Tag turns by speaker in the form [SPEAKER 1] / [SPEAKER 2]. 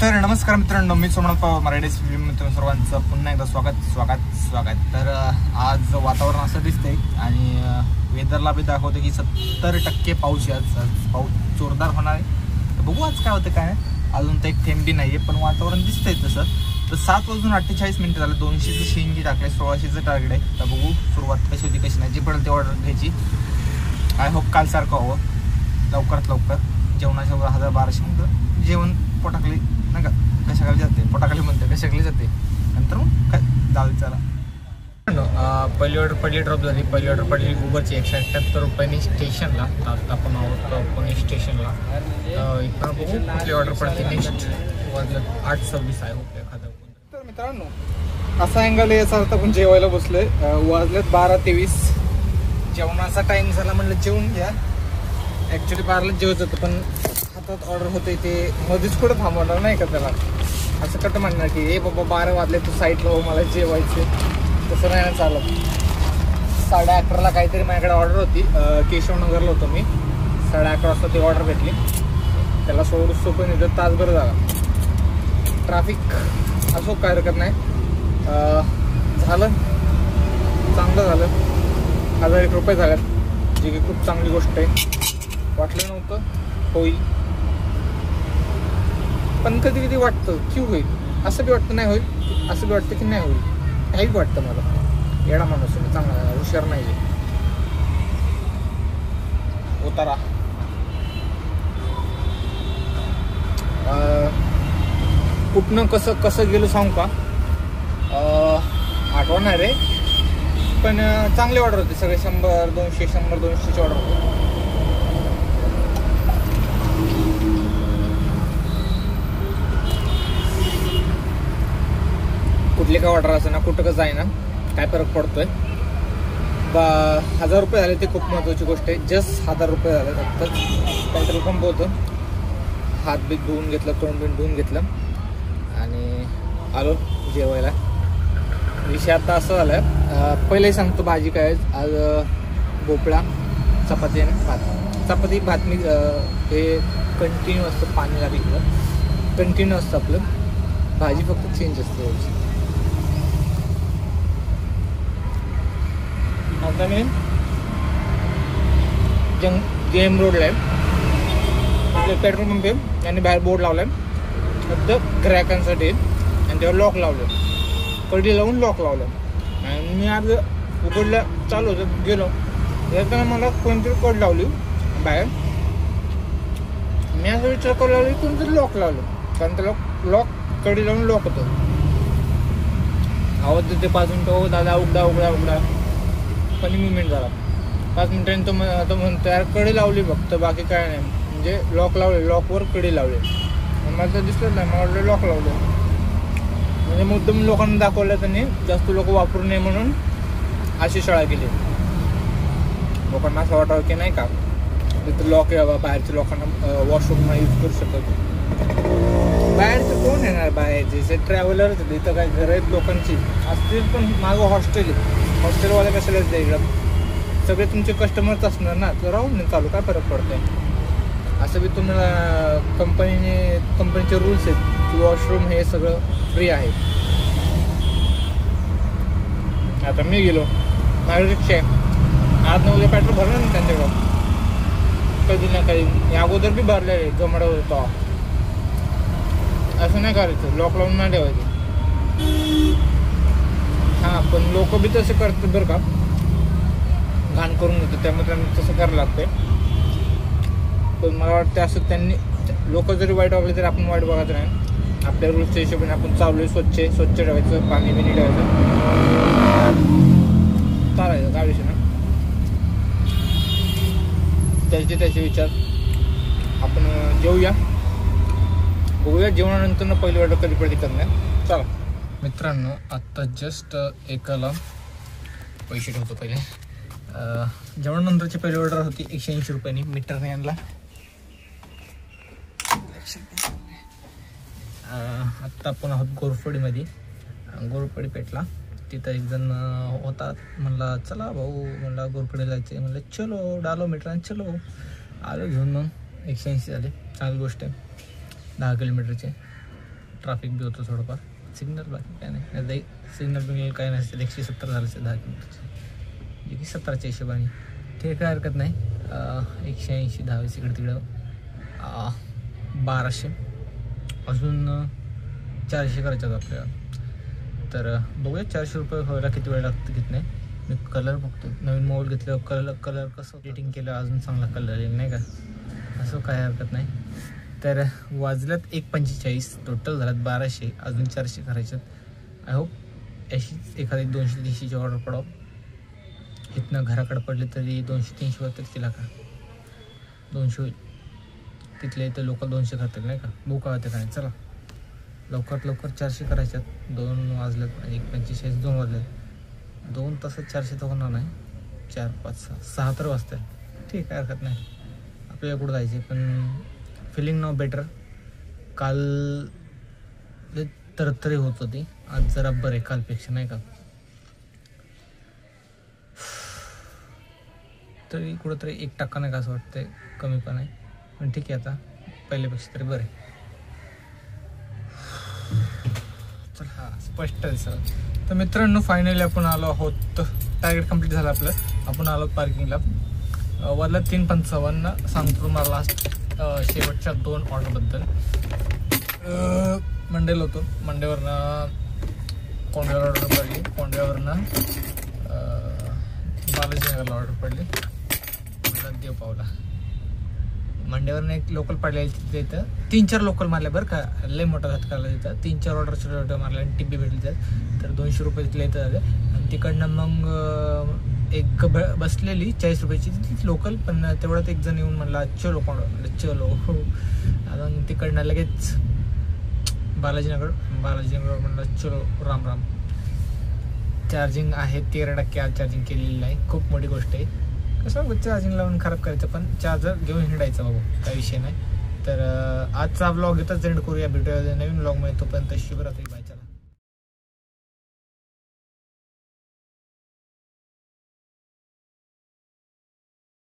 [SPEAKER 1] तर नमस्कार मित्रांनो, मी सोमनाथ पवार मराठी मित्र सर्वांचं पुन्हा एकदा स्वागत. तर आज वातावरण असं दिसतंय आणि वेदरला बी दाखवतं की 70% पाऊस आहे. आज पाऊस जोरदार होणार आहे. तर बघू आज काय होतं काय नाही. अजून तर एक थेंब बी नाही आहे, पण वातावरण दिसतंय तसं. तर 7:48 झालं. 200चं CNG टाकले, 1600चं टार्गेट आहे. तर बघू सुरुवात कशी होती कशी नाही. जी पडेल ती ऑर्डर घ्यायची. आय होप कालसारखं हवं, लवकरात लवकर. जेवणाच्या 1200 मग जेवण पोटाखाली नाही का कशाखाली जाते, पोटाखाली म्हणते कशाखाली जाते. नंतर मग काय जाऊ चला. पहिली ऑर्डर पडली, ड्रॉप झाली. पहिली ऑर्डर पडली उबरची 178 रुपयांनी स्टेशनला. आता आपण आहोत पुणे स्टेशनला. इथं बघू कुठली ऑर्डर पडते नेक्स्ट. वाजलं 8:26 आहे. होते एखादा. तर मित्रांनो, असा अँगल याचा अर्थ आपण जेवायला बसलोय. वाजलेत 12:23. जेवणाचा टाईम झाला, म्हणलं जेवून घ्या. ॲक्च्युली 12ला जेवत होतं, पण हातात ऑर्डर होते ते मध्येच कुठं थांबवणार नाही का त्याला. असं कट म्हणणार की ए बाबा 12 वाजले तू साईडला हो, मला जेवायचे. तसं नाही ना चालत. 11:30ला काहीतरी माझ्याकडे ऑर्डर होती. केशवनगरला होतो मी. 11:30 वाजता ती ऑर्डर भेटली. त्याला सोपं नाही तर तासभर झाला. ट्रॅफिक असो काय हरकत नाही. झालं, चांगलं झालं. 1001 रुपये झाल्यात, जी की खूप चांगली गोष्ट आहे. वाटलं नव्हतं होईल, पण कधी कधी वाटतं की होईल. असं बी वाटतं नाही होईल, असं बी वाटतं की नाही होईल. काही बी वाटतं मला. येडा माणूस आहे, चांगला हुशार नाही आहे. उतारा कुठनं कसं गेलो सांगू का, आठवणार आहे. पण चांगले ऑर्डर होते सगळे. 100-200ची ऑर्डर होते. कुठले काय ऑर्डर असं ना, कुठं कसं आहे ना, काय फरक पडतोय. 1000 रुपये झाले, ते खूप महत्त्वाची गोष्ट आहे. जस्ट 1000 रुपये झाले. फक्त पेट्रोल पंप होतं. हात बीत धुवून घेतलं, तोंड बीन धुवून घेतलं आणि आलो जेवायला. विषय आता असं झालं, पहिलेही सांगतो भाजी काय आज. भोपळा, चपाती आणि भात. चपाती भात मी हे कंटिन्यू असतं, पाणी लागलं कंटिन्यू असतं आपलं. भाजी फक्त चेंज असते रोज. आता मी JM रोडला आहे. पेट्रोल पंप आहे आणि बाहेर बोर्ड लावला आहे फक्त ग्राहकांसाठी. आणि त्यावर लॉक लावलं, कडी लावून लॉक लावलं. आणि मी आज उघडलं, चालू होतं, गेलो. येताना मला कोणतरी कड लावली बाहेर. मी असं विचार करू लागलो कोणतरी लॉक लावलं, कारण त्याला लॉक कडी लावून लॉक होतं. आवाज देते 5 मिनटं, हो दादा उघडा. पण मुवमेंट झाला. 5 मिनिटांनी तो म्हणतो यार कडी लावली फक्त, बाकी काय नाही. म्हणजे लॉक लावले, लॉकवर कडी लावले. मला तर दिसलं नाही, मला वाटलं लॉक लावलं. म्हणजे मुद्दाम लोकांना दाखवलं त्यांनी, जास्त लोक वापरू नये म्हणून अशी शाळा केली. लोकांना असं वाटावं की नाही का तिथं लॉक यावं, बाहेरच्या लोकांना वॉशरूमला यूज करू शकत. बाहेरचं कोण येणार, बाहेरचे जे ट्रॅव्हलर्स होते इथं काय घर आहेत लोकांची असतील, पण मागं हॉस्टेल आहे. हॉस्टेलवाले कशालाच द्या इकडं, सगळे तुमचे कस्टमर्स असणार ना, तर राहून नाही चालू, काय फरक पडतंय. असं बी तुम्हाला कंपनीचे रूल्स आहेत की वॉशरूम हे सगळं फ्री आहे. आता मी गेलो, माझी रिक्षा आहे. आज 9 पेट्रोल भरलं ना त्यांच्याकडं, कधी ना कधी. या अगोदर बी भरले आहे, जमडा होता. असं नाही करायचं, लॉक लावून नाही ठेवायचं. हां, पण लोक बी तसे करतात बरं का, घाण करून घेतात. त्यामुळे त्यांना तसं करायला लागतंय. पण मला वाटतं असं त्यांनी, लोक जरी वाईट वागले तरी आपण वाईट बघायचं नाही. आपल्या रूल्सच्या हिशोबाने आपण चाललोय, स्वच्छ ठेवायचं, पाणी बिनी ठेवायचं, चालायचं. काय विषय ना, त्याचे विचार. आपण जेवूया, बघूया जेवणानंतर पहिली ऑर्डर कधी पडते करणार. चला मित्रांनो, आत्ता जस्ट एकाला पैसे ठेवतो पहिले. जेवणानंतरची पहिली ऑर्डर होती 180 रुपयांनी. मीटरने आणला. आत्ता आपण आहोत गोरफडीमध्ये. गोरफडी पेटला. तिथं एक जण होता, म्हणला चला भाऊ, म्हणला गोरफडीला जायचं. म्हणलं चलो, डालो मीटर चलो. आलो घेऊन. मग 180 झाले, चांगली गोष्ट आहे. 10 किलोमीटरचे.
[SPEAKER 2] ट्रॅफिक बी होतं थोडंफार. सिग्नल बाकी काय नाही, सिग्नल बिग्नल काय नसते. 170 झालं 10 किलोमीटरचं, जे की 17च्या हिशोबाने ठीक, काय हरकत नाही. 180 10 इकडे तिकडं 1200, अजून 400 करायचं आपल्याला. तर बघूया 400 रुपये व्हायला किती वेळ लागतं किती नाही. मी कलर बघतो, नवीन मोबाईल घेतल्यावर कलर कसं एडिटिंग केलं अजून चांगला कलर येईल नाही का, असं काय हरकत नाही. तर वाजल्यात 1:45, टोटल झाल्यात 1200, अजून 400 करायच्यात. आय होप अशीच एखादी 200-300ची ऑर्डर पडावं. इथनं घराकडे पडले तरी 200-300 होतील तिला का 200 होईल. तिथले इथं लोकल 200 करतील नाही का, बुका होते काय. चला लवकरात लवकर 400 करायच्यात. 2 वाजल्यात, 1:45, 2 वाजल्यात. 2 तासात 400 तर होणार नाही. 4, 5, 6 तर वाजतात. ठीक आहे, हरकत नाही. आपल्याला कुठं जायचे, पण फिलिंग नाव बेटर. काल तरतरी होत होती, आज जरा बरं आहे कालपेक्षा नाही का. तरी कुठंतरी 1% नाही का असं वाटतंय, कमी पण आहे, पण ठीक आहे. आता पहिल्यापेक्षा तरी बरं आहे. चल हा स्पष्ट दिसलं. तर मित्रांनो, फायनली आपण आलो आहोत. टार्गेट कंप्लीट झालं आपलं. आपण आलो पार्किंगला. वाजला 3:55. सांगतो तुम्हाला लास्ट शेवटच्या 2 ऑर्डरबद्दल. मंडेला होतो, मंडेवरनं कोंड्यावर ऑर्डर पडली, कोंड्यावरनं बालाजीनगरला ऑर्डर पडली. देव पावला. मंडेवरनं एक लोकल पडलेली तिथे. इथं 3-4 लोकल मारले बरं का, लय मोठा धक्काला तिथं. 3-4 ऑर्डर छोटे मारले आणि टिप्पी भेटली त्यात. तर 200 रुपये तिथले इथं झाले. आणि तिकडनं मग एक बसलेली 40 रुपयाची तिथली लोकल, पण तेवढ्यात एक जण येऊन म्हणला चलो कोंड चलो. मग तिकडनं लगेच बालाजीनगर म्हणलं चलो राम राम. चार्जिंग आहे 13% आज चार्जिंग केलेली आहे. खूप मोठी गोष्ट आहे. कसं चार्जिंग लावून खराब करायचं, पण चार्जर घेऊन हिंडायचं बाबू, काही विषय नाही. तर आजचा ब्लॉग इथंच एंड करूया. भेटूया नवीन ब्लॉग मध्ये. तोपर्यंत शुभरात्री. बाय.